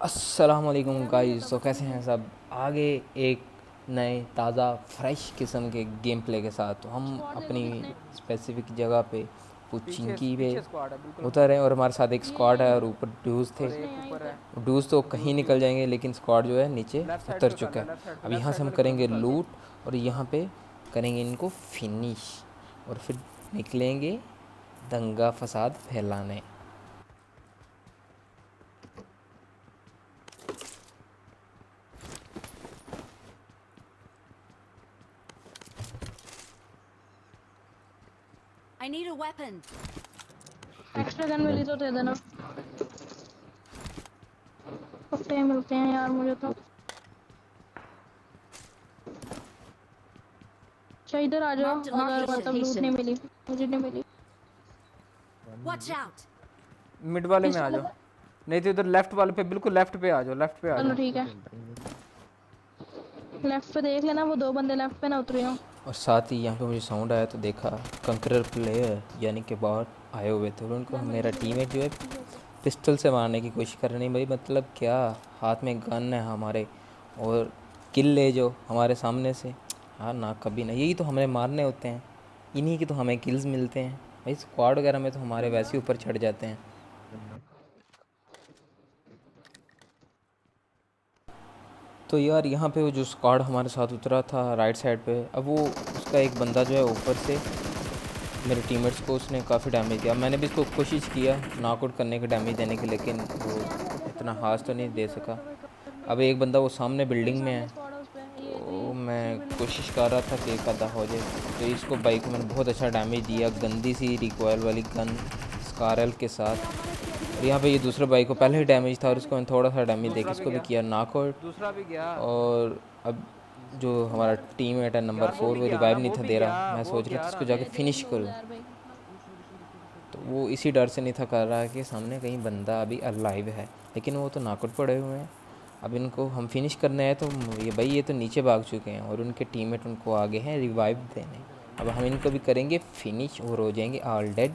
अस्सलामुअलैकुम गाइस। तो कैसे हैं सब? आगे एक नए ताज़ा फ्रेश किस्म के गेम प्ले के साथ तो हम स्क्वाड देखो अपनी कितने। स्पेसिफिक जगह पे पीछे पुचिंकी पे पीछे स्क्वाड है, बिल्कुल उतर हमारे हैं और पीछे। हमारे साथ एक स्क्वाड है ये और ऊपर ड्यूज़ थे। और नहीं एक आई ऊपर ऊपर। है। ड्यूज़ तो कहीं ड्यूज निकल ड्यूज जाएंगे लेकिन स्क्वाड जो है नीचे लेफ्ट साइड उतर पे चुका उतारना, है। लेफ्ट साइड पे, अब लेफ्ट यहाँ साइड से हम वाले कॉर्नर पे करेंगे उतार दो। लूट और यहाँ पे करेंगे इनको फिनिश और फिर निकलेंगे दंगा फसाद फैलाने। I need a weapon. Extra gun मिली तो दे देना। पत्ते मिलते हैं यार मुझे तो। अच्छा इधर आ जाओ Marked a अगर मतलब लूट नहीं location. मिली। मुझे नहीं मिली। Watch out! मिड वाले में किस आ वाले जाओ। पे? नहीं तो इधर लेफ्ट वाले पे, बिल्कुल लेफ्ट पे आ जाओ, लेफ्ट पे आ चलो जाओ। ठीक है। लेफ्ट पे देख लेना वो दो बंदे लेफ्ट पे ना उतरे हो। और साथ ही यहाँ पे मुझे साउंड आया तो देखा कंकरर प्लेयर यानी कि बाहर आए हुए थे और उनको मेरा टीममेट जो है पिस्टल से मारने की कोशिश कर रहे। नहीं भाई, मतलब क्या, हाथ में गन है हमारे और किल ले जो हमारे सामने से। हाँ ना, कभी ना, यही तो हमें मारने होते हैं, इन्हीं की तो हमें किल्स मिलते हैं भाई। स्क्वाड वगैरह में तो हमारे वैसे ही ऊपर चढ़ जाते हैं। तो यार यहाँ पे वो जो स्क्वाड हमारे साथ उतरा था राइट साइड पे, अब वो उसका एक बंदा जो है ऊपर से मेरे टीममेट्स को उसने काफ़ी डैमेज दिया। मैंने भी इसको कोशिश किया नॉकआउट करने का, डैमेज देने की, लेकिन वो इतना हाथ तो नहीं दे सका। अब एक बंदा वो सामने मेरे बिल्डिंग में है सामने स्क्वाड है उस पे। ये तो दूसरी मैं बिल्डिंग। कोशिश कर रहा था कि एक आधा हो जाए। तो इसको बाइक को मैंने बहुत अच्छा डैमेज दिया, गंदी सी रिकॉयल वाली गन स्कारल के ये साथ। हमारे और यहाँ पे ये दूसरे बाइक को पहले ही डैमेज था और इसको मैंने थोड़ा सा डैमेज दे के दूसरा भी इसको भी गया, किया नॉकआउट। दूसरा भी गया। और अब जो हमारा टीममेट है नंबर यार वो 4 भी वो गया रिवाइव ना, नहीं वो था भी दे गया, रहा। मैं वो सोच रहा था गया इसको जाके ये देख फिनिश लो करूँ। यार भाई। तो वो इसी डर से नहीं था कर रहा कि सामने कहीं बंदा अभी अलाइव है, लेकिन वो तो नाकट पड़े हुए हैं। अब इनको हम फिनिश करने हैं तो ये भाई ये तो नीचे भाग चुके हैं और उनके टीममेट उनको आगे हैं रिवाइव देने। अब हम इनको भी करेंगे फिनिश और हो जाएंगे ऑल डेड।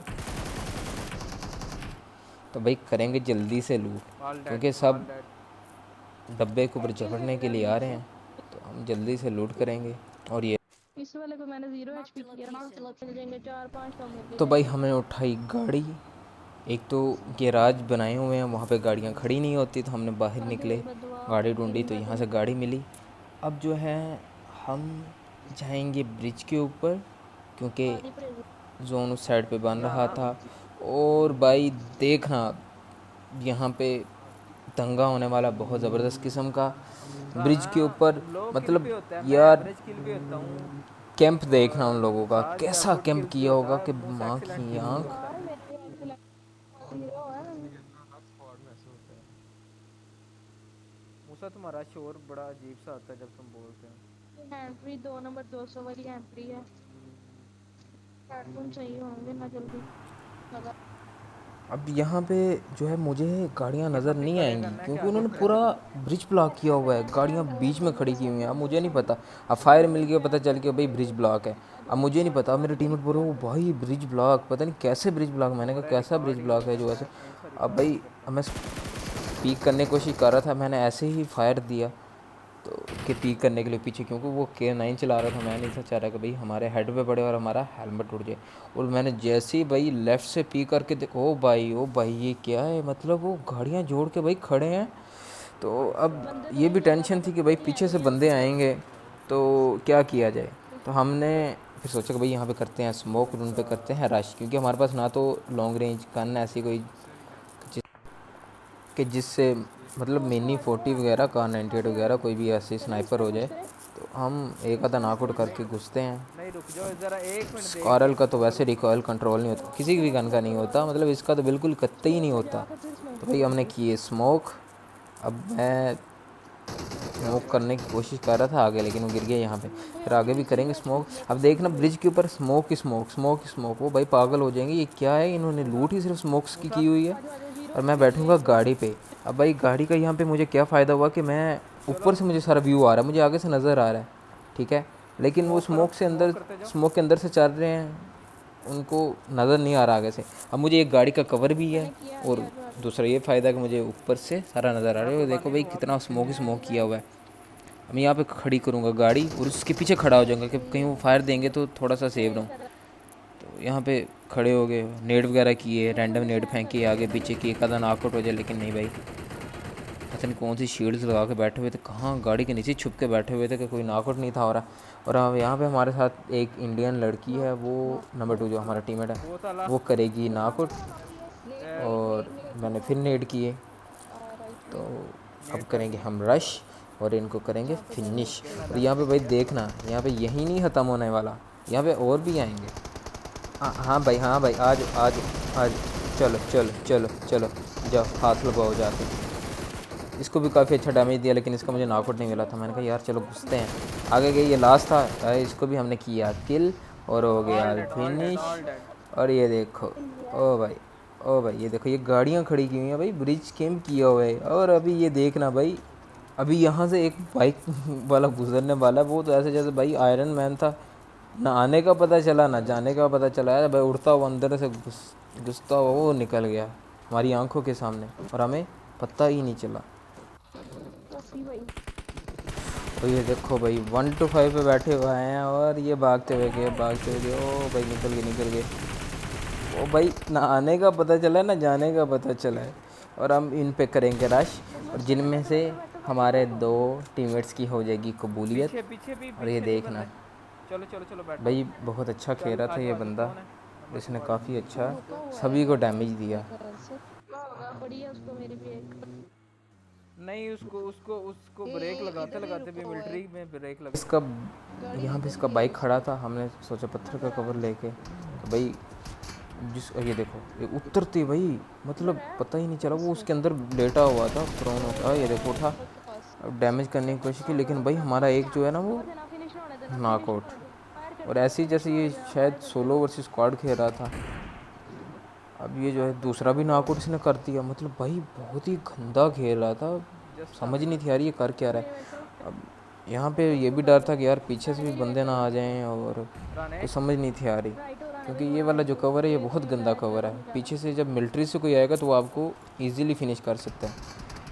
तो भाई करेंगे जल्दी से लूट ऑल डेड, क्योंकि ऑल सब डेड। डब्बे के ऊपर किल झपटने के मिलेगा लिए आ रहे नीचे। हैं। तो हम जल्दी से लूट करेंगे। और ये इस वाले को मैंने 0 Marked एचपी a किया। location. मिल जाएंगे 4-5 तो मिल ही तो भाई जाएंगे। हमने उठाई गाड़ी। एक तो गैराज बनाए हुए हैं, वहाँ पे गाड़ियाँ खड़ी नहीं होती तो हमने बाहर आगे निकले, भाई बदुआ गाड़ी ढूंढी तो गिरूंगा यहाँ तुम। से गाड़ी मिली। अब जो है हम जाएंगे ब्रिज के ऊपर क्योंकि आदि प्रेज। जोन उस साइड पे बन ना रहा ना, था। और भाई देखना यहाँ पे दंगा होने वाला बहुत ज़बरदस्त किस्म का ब्रिज के ऊपर। लो किल मतलब पे होता है, मैं यार एवरेज किल पे होता हूँ। कैंप देखना उन और लोगों का साल जो है कैसा गुड कैंप किल पे किया होता होगा है, कि मोस्ट माँ एक्सीलेंट की किल पे आँख। होता है। यार मेरे एक्सीलेंट 0 है। मूसा तुम्हारा शोर बड़ा अजीब सा आता है जब तुम बोलते हो। ये हैंड 2 नंबर 200 वाली हैंड है। हेडफोन चाहिए होंगे ना जल्दी लगा। अब यहाँ पे जो है मुझे गाड़ियाँ नज़र कितना पिक नहीं करेगा आएंगी ना, क्या क्योंकि आगे उन्होंने खड़े पूरा थे तुम? ब्रिज ब्लॉक किया हुआ है, गाड़ियाँ बीच में खड़ी की हुई हैं। अब मुझे नहीं पता, अब फायर मिल गया, पता चल गया भाई ब्रिज ब्लॉक है। अब मुझे नहीं पता, अब मेरे टीममेट बोल रहे हो भाई ब्रिज ब्लॉक, पता नहीं कैसे ब्रिज ब्लॉक। मैंने हो कहा रहा है कैसा ब्रिज रिकॉर्ड ही ब्लॉक हो है रहा है, जो ऐसे। मैं कौन सा अब रिकॉर्ड भाई कर। अब मैं स्पीक करने की कोशिश कर रहा था, मैंने ऐसे ही फायर दिया तो कि पीक करने के लिए पीछे, क्योंकि वो K9 चला रहा था। मैं नहीं था चाह रहा कि भाई हमारे हेड पे पड़े और हमारा हेलमेट उड़ जाए। और मैंने जैसे ही भाई लेफ़्ट से पीक करके देखो, ओ भाई ये क्या है, मतलब वो गाड़ियाँ जोड़ के भाई खड़े हैं। तो अब अच्छा, बंदे तो ये भी नहीं है ज्यादा टेंशन थी कि बंदे भाई नहीं है पीछे से भैया। बंदे आएंगे तो क्या किया जाए। तो हमने फिर सोचा कि भाई यहाँ पे करते हैं स्मोक और उन पे करते हैं रश, क्योंकि हमारे पास ना तो लॉन्ग रेंज गन ऐसी कोई कि जिससे मतलब दो मिनी स्क्वाड 40 है। वगैरह का 98 आगे आ वगैरह जाओ। कोई भी ऐसी चले इस स्नाइपर पे हो पुश जाए। करें। तो हम एक इस आधा पे नॉकआउट पुश करें। करके घुसते हैं। नहीं रुक जाओ जरा, एक मिनट देखते स्कारल हैं का तो अगर। वैसे रिकॉयल कंट्रोल नहीं होता, किसी भी गन का नहीं होता, मतलब इसका तो बिल्कुल कत्ते ही नहीं स्मोक पे होता। जाके फिर स्मोक तो भाई करो। हमने किए स्मोक। अब मैं क्या स्मोक हुआ? करने की कोशिश कर रहा था आगे, लेकिन वो गिर गया यहाँ पे। भाई फिर आगे आगे भी भी करेंगे 0 एचपी स्मोक। किया अब कसम देखना से। ब्रिज के ऊपर स्मोक ही स्मोक, स्मोक ही स्मोक, वो भाई पागल हो जाएंगे, ये क्या है, इन्होंने मूसा, लूट ही सिर्फ स्मोक्स की मूसा। हुई है। आ जाओ 0 और मैं एचपी हो गए बैठूंगा एक और। गाड़ी पे। अब भाई गाड़ी का यहाँ पे मुझे क्या फ़ायदा हुआ कि मैं चलो ऊपर से मुझे सारा व्यू आ रहा है, मुझे आगे से नज़र आ रहा है, ठीक है, लेकिन वो स्मोक करो, स्मोक से स्मोक अंदर, करते जाओ। स्मोक के अंदर से चल रहे हैं। उनको नज़र नहीं आ रहा आगे से। अब मुझे एक गाड़ी का कवर भी है और दूसरा ये फ़ायदा है कि मुझे ऊपर से सारा नज़र आ रहा है। और देखो भाई कितना स्मोक ही स्मोक किया हुआ है। मैं यहाँ पे खड़ी करूँगा गाड़ी और उसके पीछे खड़ा हो जाऊँगा कि कहीं वो फायर देंगे तो थोड़ा सा सेव रहूँ। तो यहाँ पे खड़े हो गए, नेट वगैरह किए, रैंडम नेट फेंके आगे पीछे की, एक आधा नॉकआउट हो जाए, लेकिन नहीं भाई, पता नहीं कौन सी शील्ड्स लगा के बैठे हुए थे, कहाँ गाड़ी के नीचे छुप के बैठे हुए थे कि कोई नॉकआउट नहीं था हो रहा। और अब यहाँ पे हमारे साथ एक इंडियन लड़की है, वो नंबर 2 जो हमारा टीममेट है, वो करेगी नॉकआउट। और मैंने फिर नेट किए, तो अब करेंगे हम रश और इनको करेंगे फिनिश। और यहाँ पे भाई देखना, यहाँ पे यही नहीं ख़त्म होने वाला, यहाँ पे और भी आएंगे। हाँ भाई, हाँ भाई, आज आज आज चलो चलो चलो चलो, जाओ हाथ लगाओ जाके। इसको भी काफ़ी अच्छा डैमेज दिया, लेकिन इसका मुझे नॉकआउट नहीं मिला था। मैंने कहा यार चलो घुसते हैं आगे गए, ये लास्ट था। इसको भी हमने किया किल और हो गया फिनिश। और ये देखो, ओ भाई, ओ भाई, ये देखो ये गाड़ियाँ खड़ी की हुई हैं भाई, ब्रिज कैंप किया हुआ है। और अभी ये देखना भाई, अभी यहाँ से एक बाइक वाला गुजरने वाला है, वो तो ऐसे जैसे भाई आयरन मैन था, ना आने का पता चला ना जाने का पता चला है भाई, उड़ता हुआ अंदर से घुसता हुआ वो निकल गया हमारी आंखों के सामने और हमें पता ही नहीं चला। तो ये देखो भाई 1 to 5 पे बैठे हुए हैं और ये भागते हुए गए, भागते हुए गए। ओ भाई निकल गए। ओ भाई, ना आने का पता चला ना जाने का पता चला है। और हम इन पे करेंगे रश, और जिनमें से हमारे 2 टीममेट्स की हो जाएगी कबूलियत। और ये देखना चलो बैठो भाई, बहुत अच्छा खेल रहा था ये बंदा, इसने काफ़ी अच्छा सभी को डैमेज दिया। बढ़िया, उसको मेरी भी एक नहीं, उसको उसको उसको ब्रेक लगाते भी मिलिट्री में ब्रेक लगा। इसका यहाँ पे इसका बाइक खड़ा था, हमने सोचा पत्थर का कवर लेके, तो भाई ये देखो ये उतरते भाई, मतलब पता ही नहीं चला वो उसके अंदर लेटा हुआ था प्रोन होता। ये देखो उठा, अब डैमेज करने की कोशिश की, लेकिन भाई हमारा एक जो है ना वो नॉकआउट। और ऐसे ही जैसे ये शायद सोलो वर्सेस स्क्वाड खेल रहा था, अब ये जो है दूसरा भी नॉकआउट इसने कर दिया। मतलब भाई बहुत ही गंदा खेल रहा था, समझ नहीं थी यार ये कर क्या रहा है। अब यहाँ पे ये भी डर था कि यार पीछे से भी बंदे ना आ जाएं, और कुछ समझ नहीं थी आ रही, क्योंकि ये वाला जो कवर है ये बहुत गंदा कवर है। पीछे से जब मिलिट्री से कोई आएगा तो वो आपको ईज़िली फिनिश कर सकता है।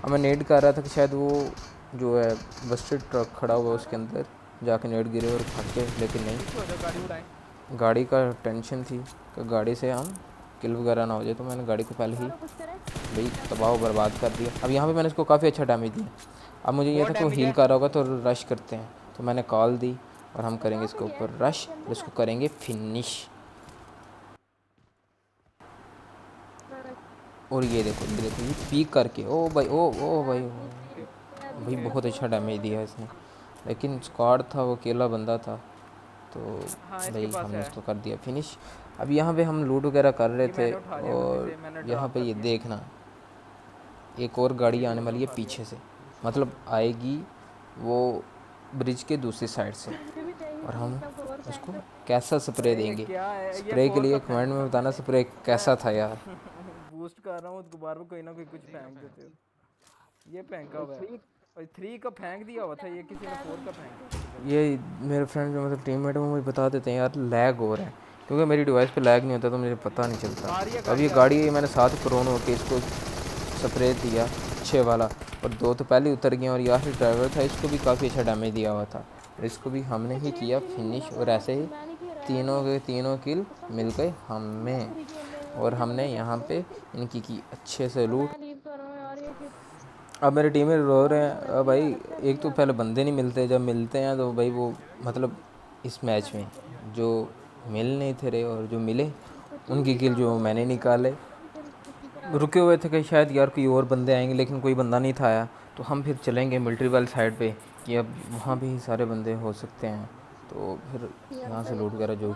अब मैं नेट कर रहा था कि शायद वो जो है बस्टेड ट्रक खड़ा हुआ उसके अंदर जाके नेट गिरे और फट के, लेकिन नहीं, गाड़ी का टेंशन थी कि गाड़ी से हम किल वगैरह ना हो जाए, तो मैंने गाड़ी को पहले ही भाई तबाह बर्बाद कर दिया। अब यहाँ पे मैंने इसको काफ़ी अच्छा डैमेज दिया। अब मुझे ये था कि वो हील कर रहा होगा तो रश करते हैं, तो मैंने कॉल दी और हम करेंगे इसके ऊपर रश और इसको करेंगे फिनिश। और ये देखो ये पीक करके, ओ भाई, ओ भाई, भाई बहुत अच्छा डैमेज दिया इसने, लेकिन स्क्वाड था, वो अकेला बंदा था, तो भाई हमने इसको कर दिया फिनिश। अब यहाँ पे हम लूट वगैरह कर रहे थे, और यहाँ पे ये देखना एक और गाड़ी आने वाली है पीछे से, मतलब आएगी वो ब्रिज के दूसरी साइड से, और हम उसको कैसा स्प्रे देंगे। स्प्रे के लिए कमेंट में बताना स्प्रे कैसा था यार। बूस्ट कर रहा हूँ दोबारा में, कोई ना कोई कुछ फेंक देते हो। ये फेंका हुआ है और 3 का फेंक दिया हुआ था, ये किसी ने 4 का फेंक। ये मेरे फ्रेंड जो मतलब टीममेट है वो मुझे बता देते हैं यार लैग हो रहा है, क्योंकि मेरी डिवाइस पे लैग नहीं होता तो मुझे पता नहीं चलता। अब ये गाड़ी मैंने 7 करोड़ होकर इसको स्प्रे दिया 6 वाला, और 2 तो पहले उतर गए, और ये आखिरी ड्राइवर था, इसको भी काफ़ी अच्छा डैमेज दिया हुआ था, इसको भी हमने ही किया फिनिश। और ऐसे ही तीनों के तीनों किल मिल गए हमें, और हमने यहाँ पे इनकी की अच्छे से लूट। अब मेरे टीम में रो रहे हैं, अब भाई एक तो पहले बंदे नहीं मिलते, जब मिलते हैं तो भाई वो मतलब इस मैच में जो मिल नहीं थे रहे और जो मिले उनकी किल जो मैंने निकाले। रुके हुए थे कि शायद यार कोई और बंदे आएंगे, लेकिन कोई बंदा नहीं था आया, तो हम फिर चलेंगे मिलिट्री वाली साइड पे कि अब वहाँ भी सारे बंदे हो सकते हैं, तो फिर यहाँ से लूट वगैरह जो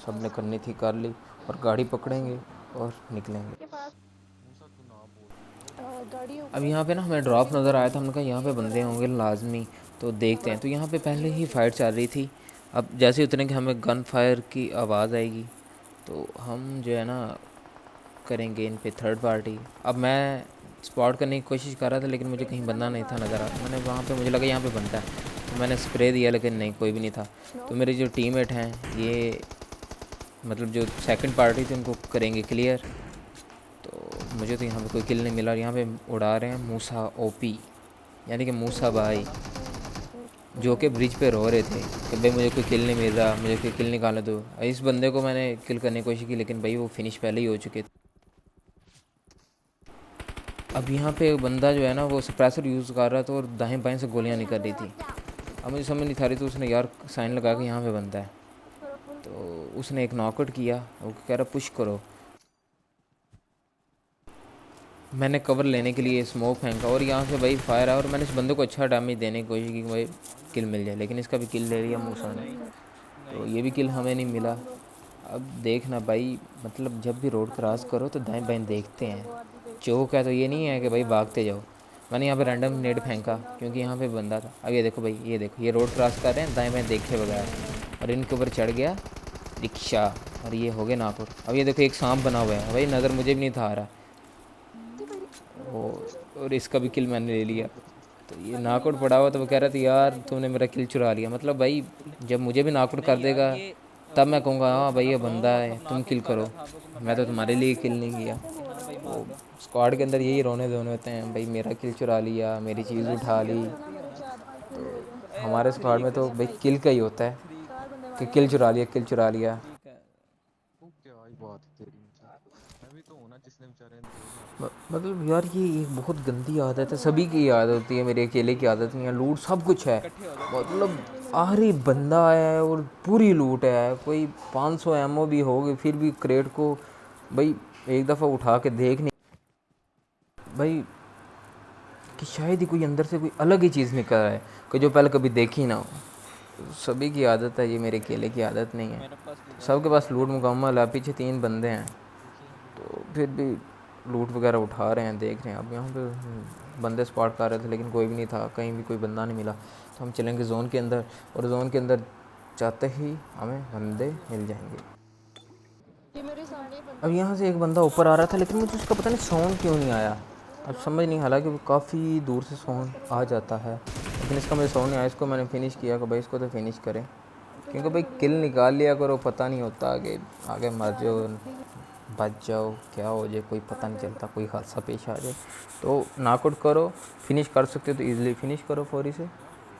सब ने करनी थी कर ली, और गाड़ी पकड़ेंगे और निकलेंगे। अब यहाँ पे ना हमें ड्रॉप नज़र आया था, हमने कहा यहाँ पे बंदे होंगे लाजमी, तो देखते हैं। तो यहाँ पे पहले ही फाइट चल रही थी, अब जैसे उतरेंगे हमें गन फायर की आवाज़ आएगी, तो हम जो है ना करेंगे इन पे थर्ड पार्टी। अब मैं स्पॉट करने की कोशिश कर रहा था, लेकिन मुझे कहीं बंदा नहीं था नज़र आ, मैंने वहाँ पे मुझे लगा यहाँ पे बंदा है, तो मैंने स्प्रे दिया, लेकिन नहीं, कोई भी नहीं था। तो मेरे जो टीममेट हैं ये मतलब जो सेकंड पार्टी थी उनको करेंगे क्लियर। तो मुझे तो यहाँ पे कोई किल नहीं मिला। और यहाँ पे उड़ा रहे हैं मूसा ओपी, यानी कि मूसा भाई, जो कि ब्रिज पे रो रहे थे कि भाई मुझे कोई किल नहीं मिल रहा, मुझे कोई किल निकालने दो। इस बंदे को मैंने किल करने की कोशिश की, लेकिन भाई वो फिनिश पहले ही हो चुके थे। अब यहाँ पे बंदा जो है ना वो सप्रेसर यूज़ कर रहा था और दाएं बाएं से गोलियाँ निकल रही थी। अब मुझे समझ नहीं था रही, तो उसने यार साइन लगा के यहाँ पे बंदा है, तो उसने एक नॉकआउट किया। वो कह रहा पुश करो। मैंने कवर लेने के लिए स्मोक फेंका और यहाँ से भाई फायर आया और मैंने इस बंदे को अच्छा डैमेज देने की कोशिश की कि भाई किल मिल जाए, लेकिन इसका भी किल ले लिया मूसा ने। तो ये भी किल हमें नहीं मिला। अब देखना भाई, मतलब जब भी रोड क्रॉस करो तो दाएं बाएं देखते हैं। चौक है तो ये नहीं है कि भाई भागते जाओ। मैंने यहाँ पे रैंडम नेट फेंका क्योंकि यहाँ पे बंदा था। अब ये देखो भाई, ये देखो ये रोड क्रॉस कर रहे हैं दाएं बाएं देखे बगैर, और इनके ऊपर चढ़ गया रिक्शा और ये हो गए नापुर। अब ये देखो एक सांप बना हुआ है भाई, नज़र मुझे भी नहीं था आ रहा वो, और इसका भी किल मैंने ले लिया। तो ये नॉकआउट पड़ा हुआ तो वो कह रहा था यार तूने मेरा किल चुरा लिया। मतलब भाई जब मुझे भी नॉकआउट कर देगा तब मैं कहूँगा हाँ भाई ये बंदा है तुम किल करो, मैं तो तुम्हारे लिए किल नहीं किया। तो स्क्वाड के अंदर यही रोने धोने होते हैं भाई, मेरा किल चुरा लिया, मेरी चीज़ उठा ली। तो हमारे स्क्वाड में तो भाई किल का ही होता है कि किल चुरा लिया, किल चुरा लिया। ठीक है। वो क्या ही बात है तेरी, मैं भी तो हूं ना जिसने बेचारे ने दो मतलब यार ये एक बहुत गंदी आदत है, सभी की आदत होती है, मेरे अकेले की आदत नहीं है। लूट सब कुछ है, मतलब आखिरी बंदा है और पूरी लूट है। कोई 500 एमओ भी होगी फिर भी क्रेट को भाई एक दफ़ा उठा के देख नहीं भाई कि शायद ही कोई अंदर से कोई अलग ही चीज़ निकल रहा है कि जो पहले कभी देखी ना हो। सभी की आदत है, ये मेरे अकेले की आदत नहीं है। सबके पास लूट मुकम्मल है, पीछे 3 बंदे हैं तो फिर भी लूट वगैरह उठा रहे हैं, देख रहे हैं। अब यहाँ पे बंदे स्पॉट कर रहे थे लेकिन कोई भी नहीं था, कहीं भी कोई बंदा नहीं मिला। तो हम चलेंगे जोन के अंदर, और जोन के अंदर जाते ही हमें बंदे मिल जाएंगे। ये मेरे सामने अब यहाँ से एक बंदा ऊपर आ रहा था लेकिन मुझे उसका पता नहीं साउंड क्यों नहीं आया। अब समझ नहीं, हालांकि वो काफ़ी दूर से साउंड आ जाता है, लेकिन इसका मुझे साउंड नहीं आया। इसको मैंने फिनिश किया कि भाई इसको तो फिनिश करें, क्योंकि भाई किल निकाल लिया करो, पता नहीं होता आगे आगे मर जाओ बच जाओ क्या हो जाए, कोई पता नहीं चलता, कोई हादसा पेश आ जाए। तो नॉकआउट करो, फिनिश कर सकते हो तो ईज़िली फिनिश करो फौरी से,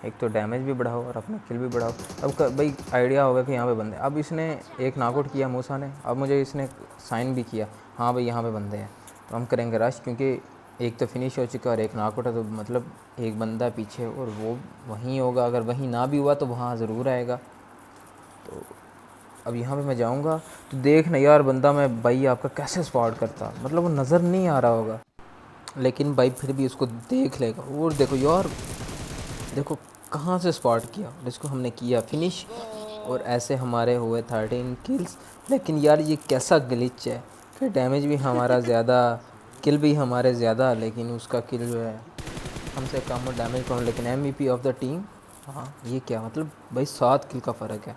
एक तो डैमेज भी बढ़ाओ और अपना किल भी बढ़ाओ। अब भाई आइडिया होगा कि यहाँ पे बंदे। अब इसने एक नॉकआउट किया मूसा ने, अब मुझे इसने साइन भी किया हाँ भाई यहाँ पे बंदे हैं। तो हम करेंगे रश, क्योंकि एक तो फिनिश हो चुका और एक नॉकआउट है, तो मतलब एक बंदा पीछे और वो वहीं होगा। अगर वहीं ना भी हुआ तो वहाँ ज़रूर आएगा। तो अब यहाँ पे मैं जाऊँगा तो देखना यार बंदा मैं भाई आपका कैसे स्पॉट करता, मतलब वो नज़र नहीं आ रहा होगा लेकिन भाई फिर भी उसको देख लेगा। और देखो यार, देखो कहाँ से स्पॉट किया और इसको हमने किया फिनिश, और ऐसे हमारे हुए 13 किल्स। लेकिन यार ये कैसा ग्लिच है कि डैमेज भी हमारा ज़्यादा, किल भी हमारे ज़्यादा, लेकिन उसका किल जो है हमसे कम और डैमेज कम, लेकिन MVP ऑफ द टीम। हाँ ये क्या मतलब भाई 7 किल का फ़र्क है।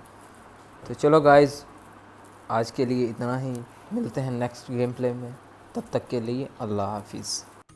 तो चलो गाइज़ आज के लिए इतना ही, मिलते हैं नेक्स्ट गेम प्ले में, तब तक के लिए अल्लाह हाफिज़।